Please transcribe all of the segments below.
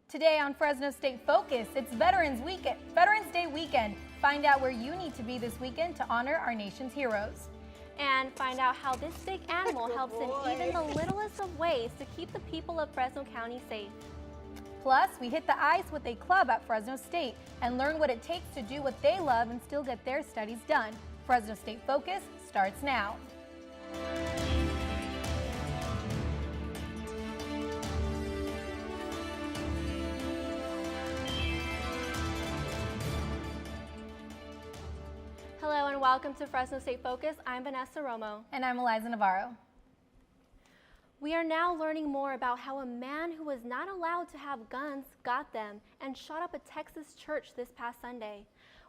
Today on Fresno State Focus, it's Veterans Day weekend. Find out where you need to be this weekend to honor our nation's heroes. And find out how this big animal helps in even the littlest of ways to keep the people of Fresno County safe. Plus, we hit the ice with a club at Fresno State and learn what it takes to do what they love and still get their studies done. Fresno State Focus starts now. Hello and welcome to Fresno State Focus. I'm Vanessa Romo. And I'm Elisa Navarro. We are now learning more about how a man who was not allowed to have guns got them and shot up a Texas church this past Sunday.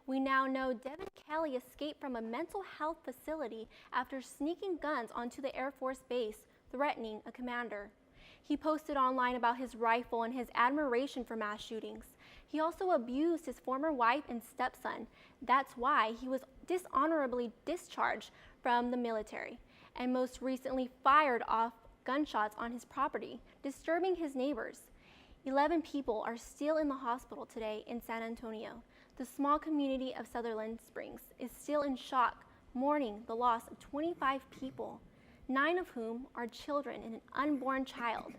We now know Devin Kelly escaped from a mental health facility after sneaking guns onto the Air Force Base, threatening a commander. He posted online about his rifle and his admiration for mass shootings. He also abused his former wife and stepson. That's why he was dishonorably discharged from the military, and most recently fired off gunshots on his property, disturbing his neighbors. 11 people are still in the hospital today in San Antonio. The small community of Sutherland Springs is still in shock, mourning the loss of 25 people, 9 of whom are children and an unborn child.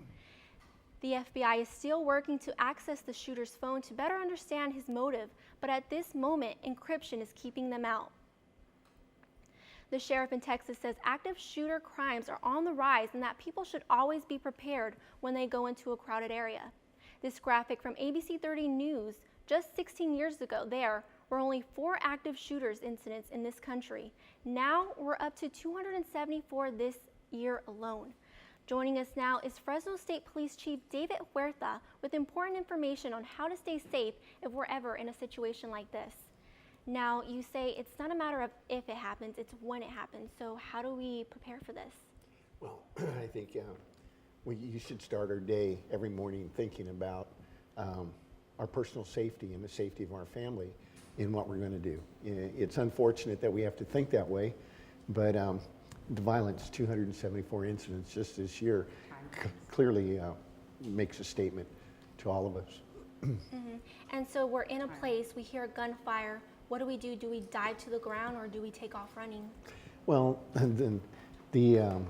The FBI is still working to access the shooter's phone to better understand his motive, but at this moment, encryption is keeping them out. The sheriff in Texas says active shooter crimes are on the rise and that people should always be prepared when they go into a crowded area. This graphic from ABC 30 News, just 16 years ago, there were only 4 active shooters incidents in this country. Now we're up to 274 this year alone. Joining us now is Fresno State Police Chief David Huerta with important information on how to stay safe if we're ever in a situation like this. Now, you say it's not a matter of if it happens, it's when it happens. So how do we prepare for this? Well, I think you should start our day every morning thinking about our personal safety and the safety of our family in what we're going to do. It's unfortunate that we have to think that way, but the violence, 274 incidents just this year, clearly makes a statement to all of us. Mm-hmm. And so we're in a place, we hear gunfire. What do we do? Do we dive to the ground or do we take off running? Well, the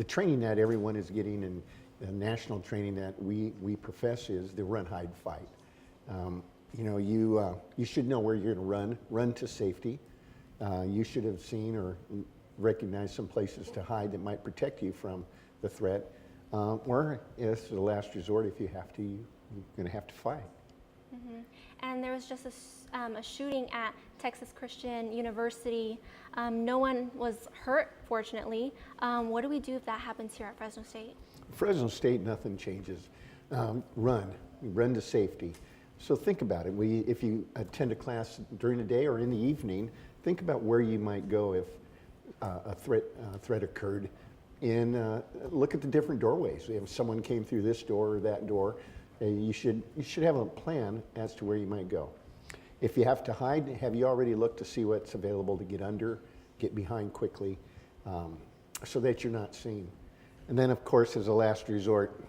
training that everyone is getting and the national training that we profess is the run, hide, fight. You should know where you're going to run to safety. You should have seen or recognized some places to hide that might protect you from the threat. Or, as the last resort, if you have to, you're going to have to fight. Mm-hmm. And there was just a shooting at Texas Christian University. No one was hurt, fortunately. What do we do if that happens here at Fresno State? Fresno State, nothing changes. Run to safety. So think about it. If you attend a class during the day or in the evening, think about where you might go if a threat occurred. And look at the different doorways. If someone came through this door or that door, you should have a plan as to where you might go. If you have to hide, have you already looked to see what's available to get under, get behind quickly, so that you're not seen? And then, of course, as a last resort,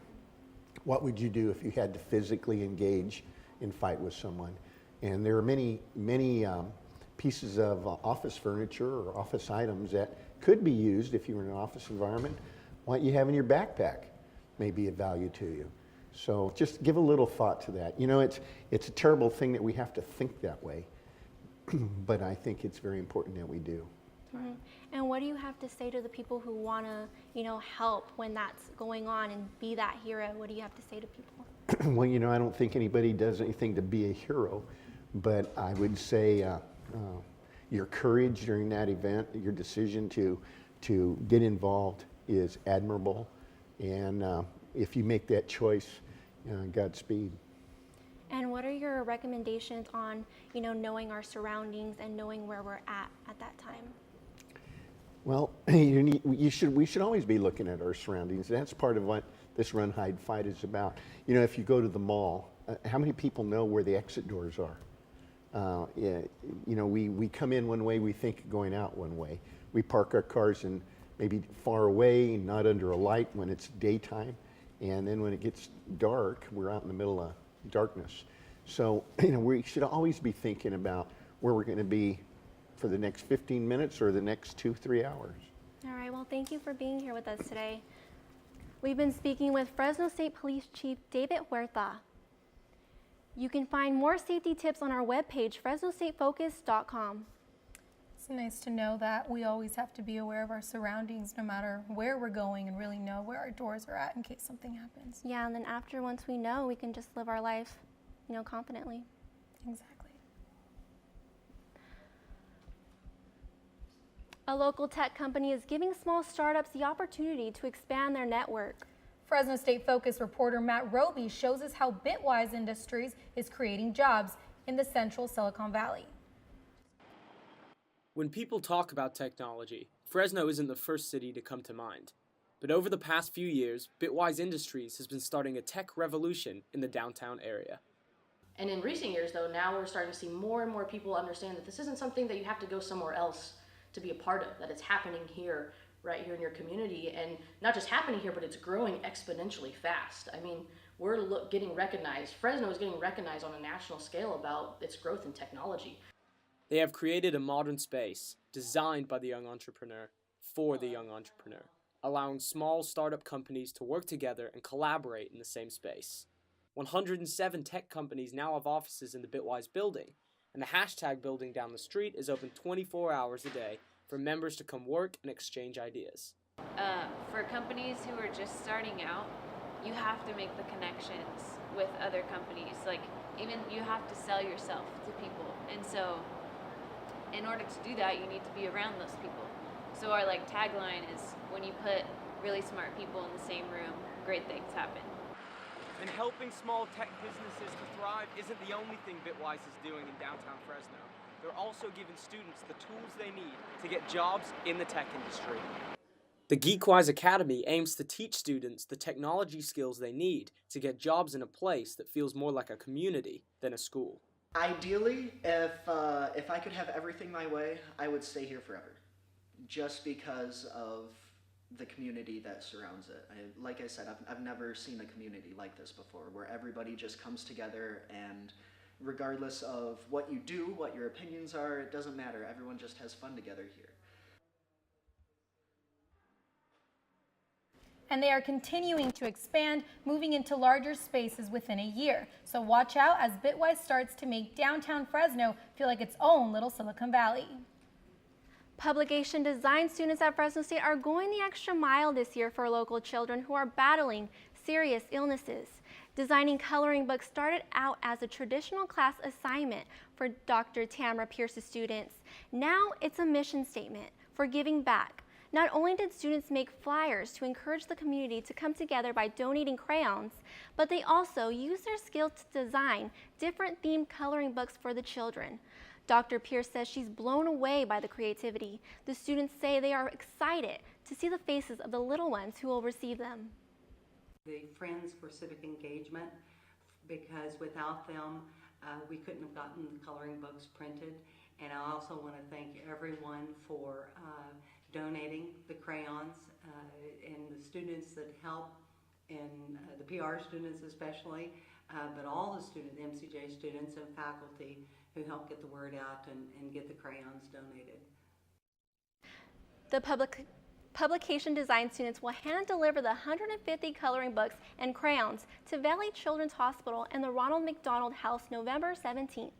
what would you do if you had to physically engage and fight with someone? And there are many pieces of office furniture or office items that could be used if you were in an office environment. What you have in your backpack may be of value to you. So just give a little thought to that. You know, it's a terrible thing that we have to think that way, but I think it's very important that we do. Mm-hmm. And what do you have to say to the people who want to, help when that's going on and be that hero? What do you have to say to people? Well, I don't think anybody does anything to be a hero, but I would say your courage during that event, your decision to get involved is admirable. And if you make that choice, Godspeed. And what are your recommendations on, knowing our surroundings and knowing where we're at that time? Well, we should always be looking at our surroundings. That's part of what this run, hide, fight is about. If you go to the mall, how many people know where the exit doors are? We come in one way, we think going out one way. We park our cars in maybe far away, not under a light when it's daytime. And then when it gets dark, we're out in the middle darkness. So, we should always be thinking about where we're going to be for the next 15 minutes or the next 2-3 hours. All right, well, thank you for being here with us today. We've been speaking with Fresno State Police Chief David Huerta. You can find more safety tips on our webpage, fresnostatefocus.com. It's nice to know that we always have to be aware of our surroundings no matter where we're going, and really know where our doors are at in case something happens. Yeah, and then after, once we know, we can just live our life, confidently. Exactly. A local tech company is giving small startups the opportunity to expand their network. Fresno State Focus reporter Matt Roby shows us how Bitwise Industries is creating jobs in the central Silicon Valley. When people talk about technology, Fresno isn't the first city to come to mind. But over the past few years, Bitwise Industries has been starting a tech revolution in the downtown area. And in recent years, though, now we're starting to see more and more people understand that this isn't something that you have to go somewhere else to be a part of, that it's happening here, right here in your community, and not just happening here, but it's growing exponentially fast. I mean, we're getting recognized, Fresno is getting recognized on a national scale about its growth in technology. They have created a modern space designed by the young entrepreneur for the young entrepreneur, allowing small startup companies to work together and collaborate in the same space. 107 tech companies now have offices in the Bitwise building, and the hashtag building down the street is open 24 hours a day for members to come work and exchange ideas. For companies who are just starting out, you have to make the connections with other companies. Like, even you have to sell yourself to people. And so, in order to do that, you need to be around those people. So our tagline is, when you put really smart people in the same room, great things happen. And helping small tech businesses to thrive isn't the only thing Bitwise is doing in downtown Fresno. They're also giving students the tools they need to get jobs in the tech industry. The Geekwise Academy aims to teach students the technology skills they need to get jobs in a place that feels more like a community than a school. Ideally, if I could have everything my way, I would stay here forever, just because of the community that surrounds it. Like I said, I've never seen a community like this before, where everybody just comes together, and regardless of what you do, what your opinions are, it doesn't matter. Everyone just has fun together here. And they are continuing to expand, moving into larger spaces within a year. So watch out as Bitwise starts to make downtown Fresno feel like its own little Silicon Valley. Publication design students at Fresno State are going the extra mile this year for local children who are battling serious illnesses. Designing coloring books started out as a traditional class assignment for Dr. Tamara Pierce's students. Now it's a mission statement for giving back. Not only did students make flyers to encourage the community to come together by donating crayons, but they also used their skills to design different themed coloring books for the children. Dr. Pierce says she's blown away by the creativity. The students say they are excited to see the faces of the little ones who will receive them. The Friends for Civic Engagement, because without them, we couldn't have gotten the coloring books printed. And I also want to thank everyone for donating the crayons and the students that help, and the PR students especially, but all the students, MCJ students and faculty who help get the word out and get the crayons donated. The publication design students will hand deliver the 150 coloring books and crayons to Valley Children's Hospital and the Ronald McDonald House November 17th.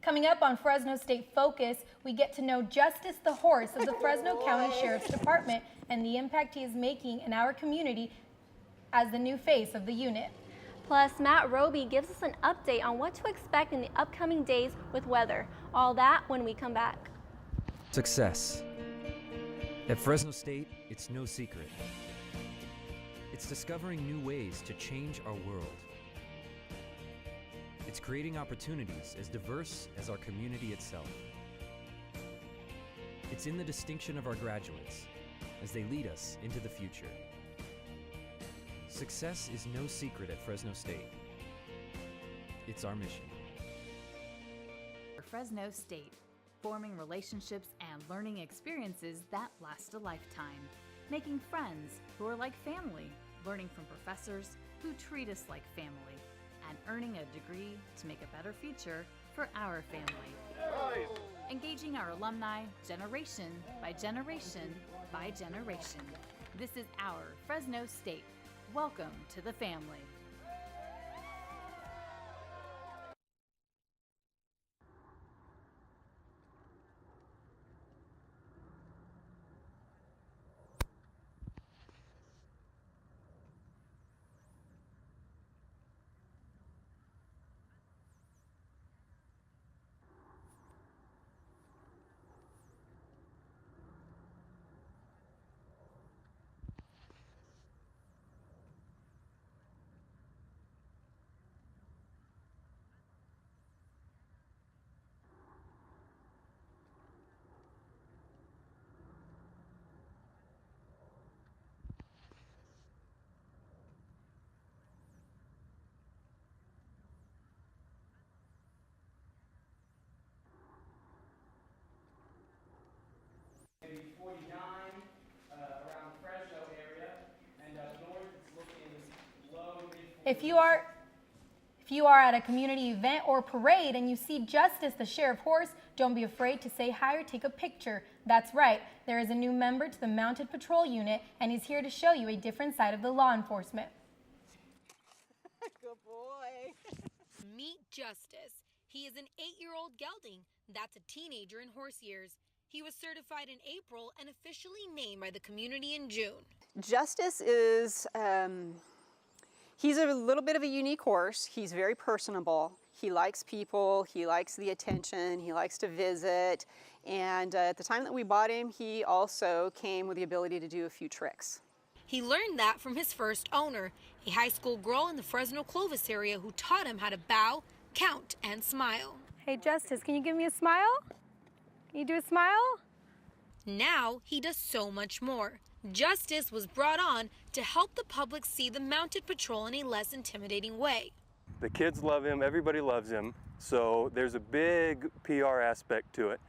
Coming up on Fresno State Focus, we get to know Justice the Horse of the Fresno County Sheriff's Department and the impact he is making in our community as the new face of the unit. Plus, Matt Roby gives us an update on what to expect in the upcoming days with weather. All that when we come back. Success. At Fresno State, it's no secret. It's discovering new ways to change our world. It's creating opportunities as diverse as our community itself. It's in the distinction of our graduates as they lead us into the future. Success is no secret at Fresno State. It's our mission. Fresno State, forming relationships and learning experiences that last a lifetime, making friends who are like family, learning from professors who treat us like family, and earning a degree to make a better future for our family. Engaging our alumni generation by generation by generation. This is our Fresno State. Welcome to the family. Maybe 49 around the Fresno area, and up north it's looking low to mid 40s. If you are at a community event or parade and you see Justice, the sheriff horse, don't be afraid to say hi or take a picture. That's right, there is a new member to the Mounted Patrol Unit, and he's here to show you a different side of the law enforcement. Good boy. Meet Justice. He is an 8-year-old gelding. That's a teenager in horse years. He was certified in April and officially named by the community in June. Justice is, he's a little bit of a unique horse. He's very personable. He likes people, he likes the attention, he likes to visit. And at the time that we bought him, he also came with the ability to do a few tricks. He learned that from his first owner, a high school girl in the Fresno Clovis area who taught him how to bow, count, and smile. Hey, Justice, can you give me a smile? Can you do a smile? Now he does so much more. Justice was brought on to help the public see the Mounted Patrol in a less intimidating way. The kids love him, everybody loves him, so there's a big PR aspect to it.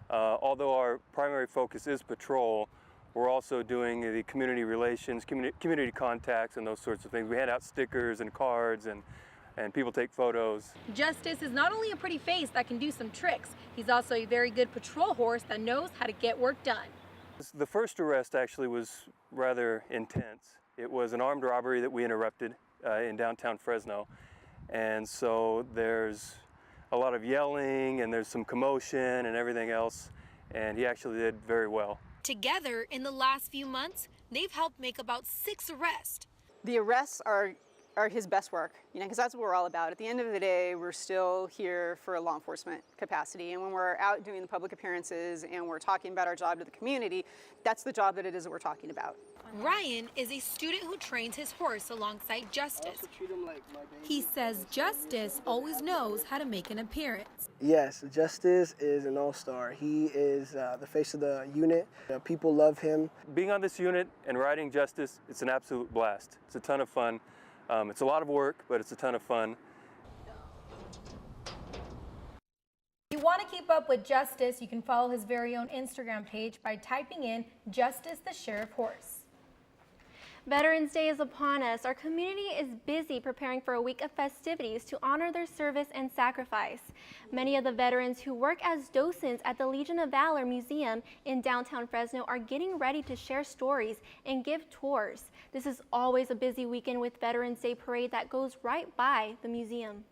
Although our primary focus is patrol, we're also doing the community relations, community contacts and those sorts of things. We hand out stickers and cards and people take photos. Justice is not only a pretty face that can do some tricks, he's also a very good patrol horse that knows how to get work done. The first arrest actually was rather intense. It was an armed robbery that we interrupted in downtown Fresno. And so there's a lot of yelling and there's some commotion and everything else. And he actually did very well. Together, in the last few months, they've helped make about 6 arrests. The arrests are his best work, because that's what we're all about. At the end of the day, we're still here for a law enforcement capacity. And when we're out doing the public appearances and we're talking about our job to the community, that's the job that it is that we're talking about. Ryan is a student who trains his horse alongside Justice. He says Justice always knows how to make an appearance. Yes, Justice is an all-star. He is the face of the unit. People love him. Being on this unit and riding Justice, it's an absolute blast. It's a ton of fun. It's a lot of work, but it's a ton of fun. If you want to keep up with Justice, you can follow his very own Instagram page by typing in Justice the Sheriff Horse. Veterans Day is upon us. Our community is busy preparing for a week of festivities to honor their service and sacrifice. Many of the veterans who work as docents at the Legion of Valor Museum in downtown Fresno are getting ready to share stories and give tours. This is always a busy weekend with Veterans Day parade that goes right by the museum.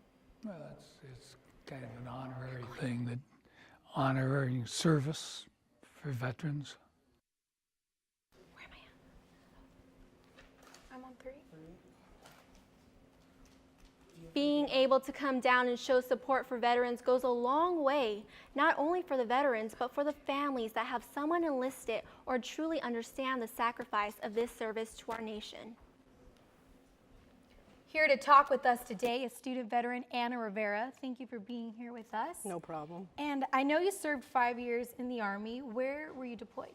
Well, it's kind of an honorary thing, that honoring service for veterans. I'm on 3. Being able to come down and show support for veterans goes a long way, not only for the veterans, but for the families that have someone enlisted or truly understand the sacrifice of this service to our nation. Here to talk with us today is student veteran Anna Rivera. Thank you for being here with us. No problem. And I know you served 5 years in the Army. Where were you deployed?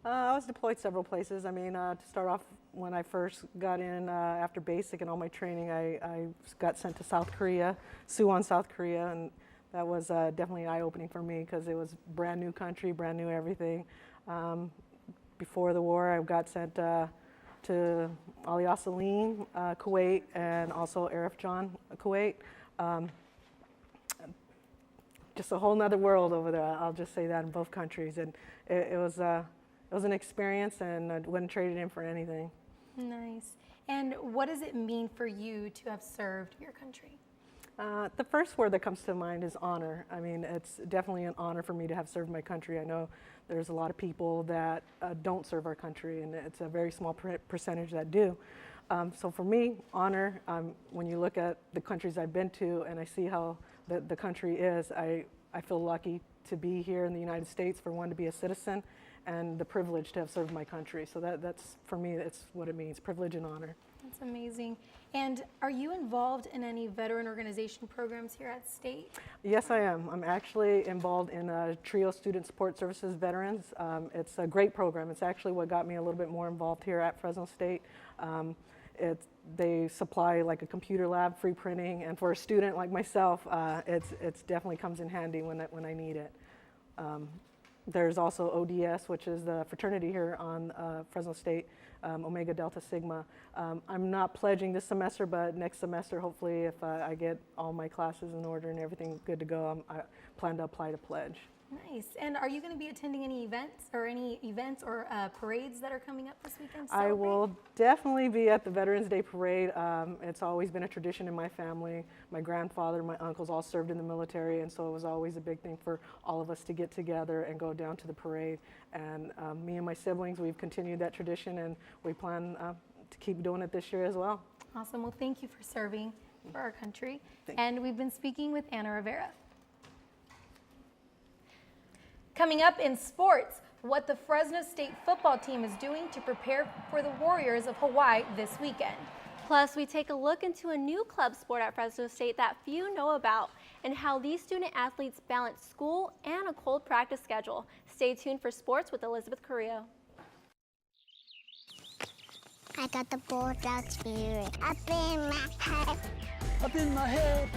I was deployed several places. I mean, to start off, when I first got in after basic and all my training, I got sent to South Korea, Suwon, South Korea, and that was definitely eye-opening for me because it was brand new country, brand new everything. Before the war, I got sent to Al Yassaleen, Kuwait, and also Arif John, Kuwait. Just a whole nother world over there. I'll just say that in both countries, and it was an experience, and I wouldn't trade it in for anything. Nice. And what does it mean for you to have served your country? The first word that comes to mind is honor. I mean, it's definitely an honor for me to have served my country. I know there's a lot of people that don't serve our country, and it's a very small percentage that do. So for me, honor, when you look at the countries I've been to and I see how the country is, I feel lucky to be here in the United States, for one, to be a citizen, and the privilege to have served my country. So that's, for me, that's what it means, privilege and honor. That's amazing. And are you involved in any veteran organization programs here at State? Yes, I am. I'm actually involved in TRIO Student Support Services Veterans. It's a great program. It's actually what got me a little bit more involved here at Fresno State. They supply like a computer lab, free printing, and for a student like myself, it's definitely comes in handy when I need it. There's also ODS, which is the fraternity here on Fresno State, Omega Delta Sigma. I'm not pledging this semester, but next semester, hopefully, if I get all my classes in order and everything good to go, I plan to apply to pledge. Nice. And are you going to be attending any events or parades that are coming up this weekend? I will definitely be at the Veterans Day Parade. It's always been a tradition in my family. My grandfather, my uncles all served in the military, and so it was always a big thing for all of us to get together and go down to the parade. And me and my siblings, we've continued that tradition, and we plan to keep doing it this year as well. Awesome. Well, thank you for serving for our country. And we've been speaking with Anna Rivera. Coming up in sports, what the Fresno State football team is doing to prepare for the Warriors of Hawaii this weekend. Plus, we take a look into a new club sport at Fresno State that few know about and how these student athletes balance school and a cold practice schedule. Stay tuned for sports with Elizabeth Carrillo. I got the bulldog spirit up in my head. Up in my head.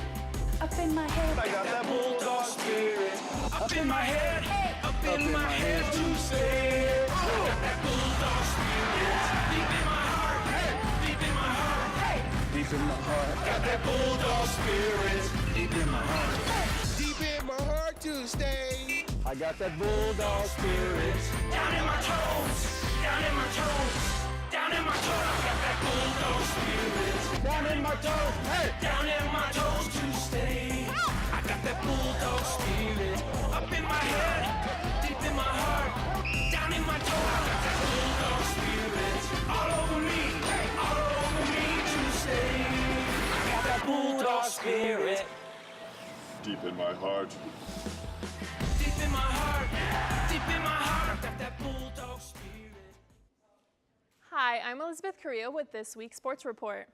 Up in my head. I got that bulldog spirit. Up in my head. Up in my head to say. I got that bulldog spirit. Deep in my heart. Deep in my heart. Deep in my heart. Got that bulldog spirit. Deep in my heart. Deep in my heart to stay. I got that bulldog spirit. Down in my toes. Down in my toes. Down in my toes. I got that bulldog spirit. Down in my toes. Hey. Down in my toes to stay. I got that bulldog spirit. Up in my head. Deep in my heart. Down in my toes. I got that bulldog spirit. All over me. All over me to stay. I got that bulldog spirit. Deep in my heart. Deep in my heart. Deep in my heart. I got that bulldog spirit. Hi, I'm Elizabeth Carrillo with this week's Sports Report.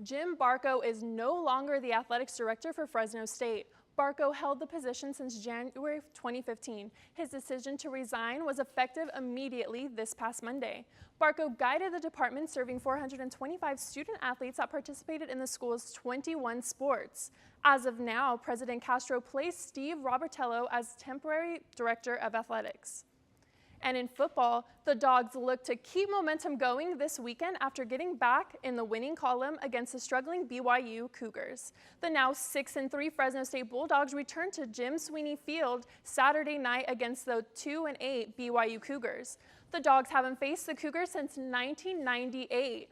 Jim Barco is no longer the athletics director for Fresno State. Barco held the position since January 2015. His decision to resign was effective immediately this past Monday. Barco guided the department, serving 425 student athletes that participated in the school's 21 sports. As of now, President Castro placed Steve Robertello as temporary director of athletics. And in football, the Dogs look to keep momentum going this weekend after getting back in the winning column against the struggling BYU Cougars. The now 6-3 Fresno State Bulldogs return to Jim Sweeney Field Saturday night against the 2-8 BYU Cougars. The Dogs haven't faced the Cougars since 1998.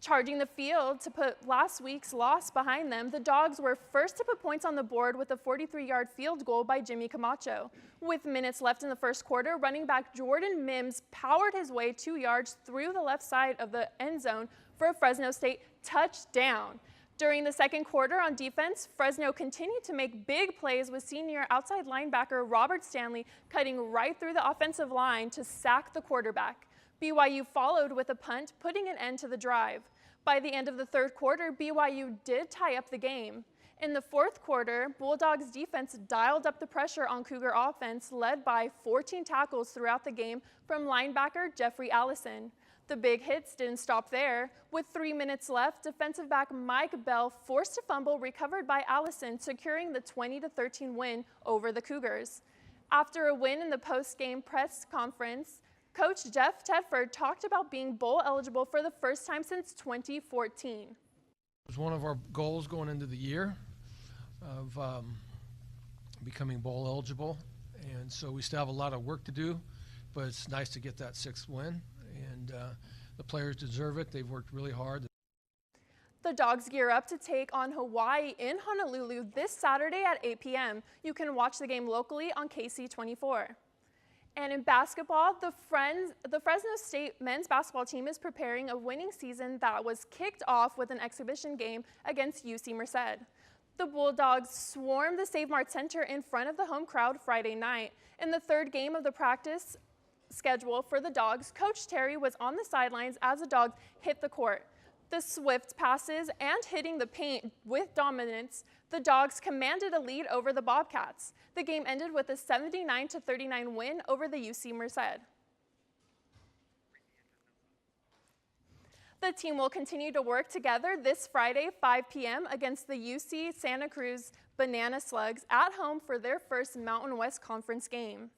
Charging the field to put last week's loss behind them, the Dogs were first to put points on the board with a 43-yard field goal by Jimmy Camacho. With minutes left in the first quarter, running back Jordan Mims powered his way 2 yards through the left side of the end zone for a Fresno State touchdown. During the second quarter on defense, Fresno continued to make big plays with senior outside linebacker Robert Stanley cutting right through the offensive line to sack the quarterback. BYU followed with a punt, putting an end to the drive. By the end of the third quarter, BYU did tie up the game. In the fourth quarter, Bulldogs defense dialed up the pressure on Cougar offense, led by 14 tackles throughout the game from linebacker Jeffrey Allison. The big hits didn't stop there. With 3 minutes left, defensive back Mike Bell forced a fumble recovered by Allison, securing the 20-13 win over the Cougars. After a win in the post-game press conference, Coach Jeff Tedford talked about being bowl eligible for the first time since 2014. It was one of our goals going into the year of becoming bowl eligible, and so we still have a lot of work to do, but it's nice to get that 6th win, and the players deserve it. They've worked really hard. The Dogs gear up to take on Hawaii in Honolulu this Saturday at 8 p.m. You can watch the game locally on KC24. And in basketball, the Fresno State men's basketball team is preparing a winning season that was kicked off with an exhibition game against UC Merced. The Bulldogs swarmed the Save Mart Center in front of the home crowd Friday night. In the 3rd game of the practice schedule for the Dogs, Coach Terry was on the sidelines as the Dogs hit the court. The swift passes and hitting the paint with dominance, the Dogs commanded a lead over the Bobcats. The game ended with a 79-39 win over the UC Merced. The team will continue to work together this Friday, 5 p.m. against the UC Santa Cruz Banana Slugs at home for their first Mountain West Conference game.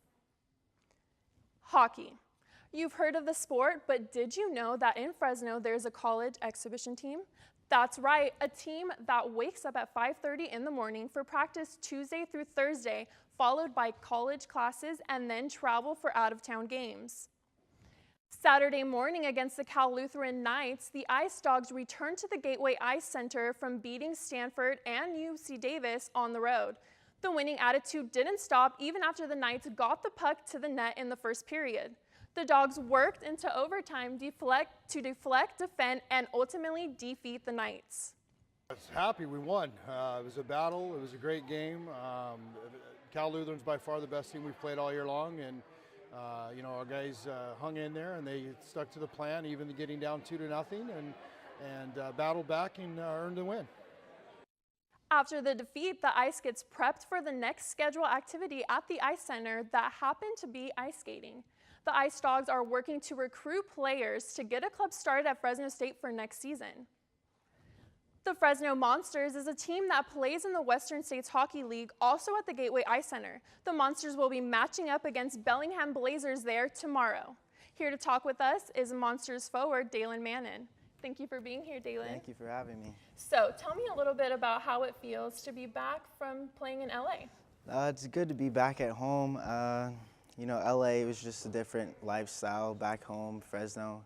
Hockey. You've heard of the sport, but did you know that in Fresno there's a college exhibition team? That's right, a team that wakes up at 5:30 in the morning for practice Tuesday through Thursday, followed by college classes and then travel for out-of-town games. Saturday morning against the Cal Lutheran Knights, the Ice Dogs returned to the Gateway Ice Center from beating Stanford and UC Davis on the road. The winning attitude didn't stop even after the Knights got the puck to the net in the first period. The Dogs worked into overtime to deflect, defend, and ultimately defeat the Knights. I was happy we won. It was a battle. It was a great game. Cal Lutheran's by far the best team we've played all year long, and our guys hung in there and they stuck to the plan, even getting down 2-0, and battled back and earned the win. After the defeat, the Ice gets prepped for the next scheduled activity at the Ice Center that happened to be ice skating. The Ice Dogs are working to recruit players to get a club started at Fresno State for next season. The Fresno Monsters is a team that plays in the Western States Hockey League, also at the Gateway Ice Center. The Monsters will be matching up against Bellingham Blazers there tomorrow. Here to talk with us is Monsters forward Dalen Mannon. Thank you for being here, Dalen. Thank you for having me. So tell me a little bit about how it feels to be back from playing in LA. It's good to be back at home. LA was just a different lifestyle back home, Fresno.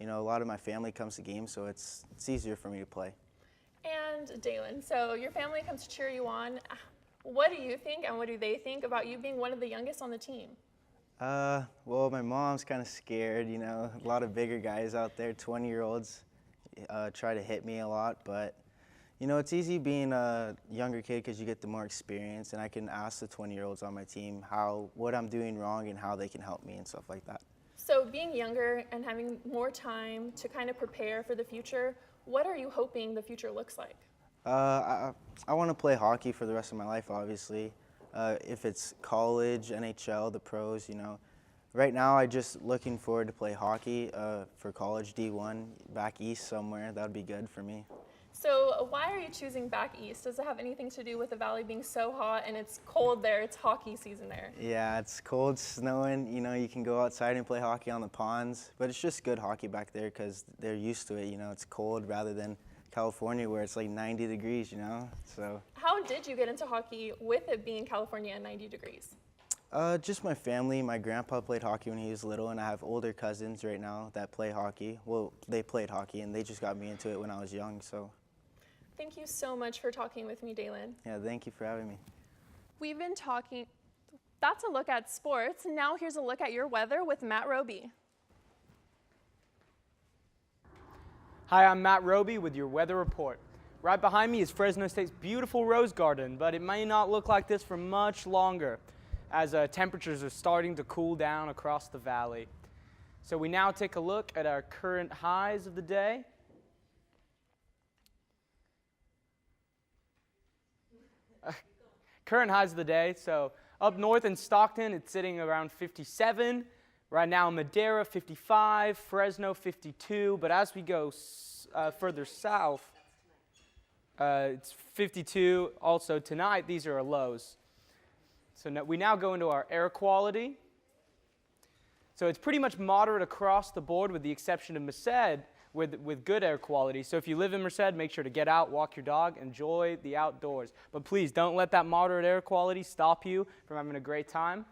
A lot of my family comes to games, so it's easier for me to play. And Dalen, so your family comes to cheer you on. What do you think and what do they think about you being one of the youngest on the team? Well, my mom's kind of scared, a lot of bigger guys out there, 20-year-olds, try to hit me a lot, but it's easy being a younger kid because you get the more experience, and I can ask the 20-year-olds on my team what I'm doing wrong and how they can help me and stuff like that. So being younger and having more time to kind of prepare for the future, what are you hoping the future looks like? I want to play hockey for the rest of my life, obviously. If it's college, NHL, the pros, Right now, I'm just looking forward to play hockey for college D1 back east somewhere. That would be good for me. So why are you choosing back east? Does it have anything to do with the valley being so hot and it's cold there? It's hockey season there. Yeah, it's cold, snowing. You can go outside and play hockey on the ponds, but it's just good hockey back there because they're used to it. It's cold rather than California where it's like 90 degrees, So. How did you get into hockey with it being California and 90 degrees? Just my family. My grandpa played hockey when he was little, and I have older cousins right now that play hockey. Well, they played hockey, and they just got me into it when I was young, so. Thank you so much for talking with me, Dalen. Yeah, thank you for having me. We've been talking, that's a look at sports. Now here's a look at your weather with Matt Roby. Hi, I'm Matt Roby with your weather report. Right behind me is Fresno State's beautiful rose garden, but it may not look like this for much longer as temperatures are starting to cool down across the valley. So we now take a look at our current highs of the day. Current highs of the day, so up north in Stockton, it's sitting around 57. Right now in Madera, 55, Fresno, 52. But as we go further south, it's 52. Also tonight, these are our lows. So we now go into our air quality. So it's pretty much moderate across the board with the exception of Merced with good air quality. So if you live in Merced, make sure to get out, walk your dog, enjoy the outdoors. But please don't let that moderate air quality stop you from having a great time.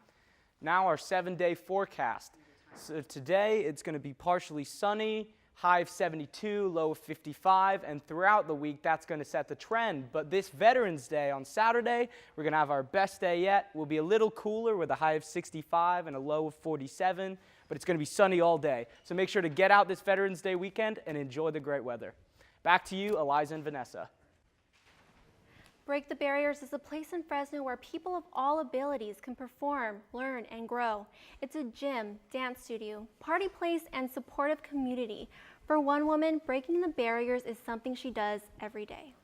Now our 7-day forecast. So today it's going to be partially sunny, high of 72, low of 55, and throughout the week that's going to set the trend. But this Veterans Day on Saturday, we're going to have our best day yet. We'll be a little cooler with a high of 65 and a low of 47, but it's going to be sunny all day. So make sure to get out this Veterans Day weekend and enjoy the great weather. Back to you, Eliza and Vanessa. Break the Barriers is a place in Fresno where people of all abilities can perform, learn, and grow. It's a gym, dance studio, party place, and supportive community. For one woman, breaking the barriers is something she does every day.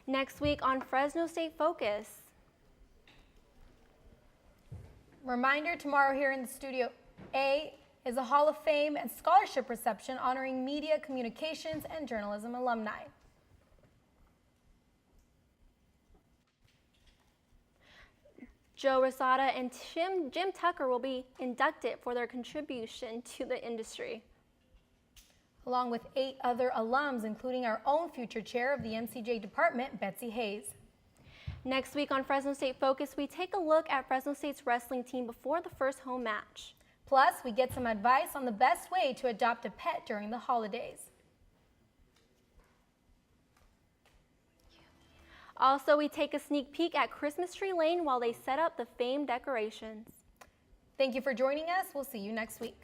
Next week on Fresno State Focus. Reminder, tomorrow here in the Studio A is a Hall of Fame and scholarship reception honoring media, communications, and journalism alumni. Joe Rosada and Jim Tucker will be inducted for their contribution to the industry. Along with 8 other alums, including our own future chair of the MCJ department, Betsy Hayes. Next week on Fresno State Focus, we take a look at Fresno State's wrestling team before the first home match. Plus, we get some advice on the best way to adopt a pet during the holidays. Also, we take a sneak peek at Christmas Tree Lane while they set up the famed decorations. Thank you for joining us. We'll see you next week.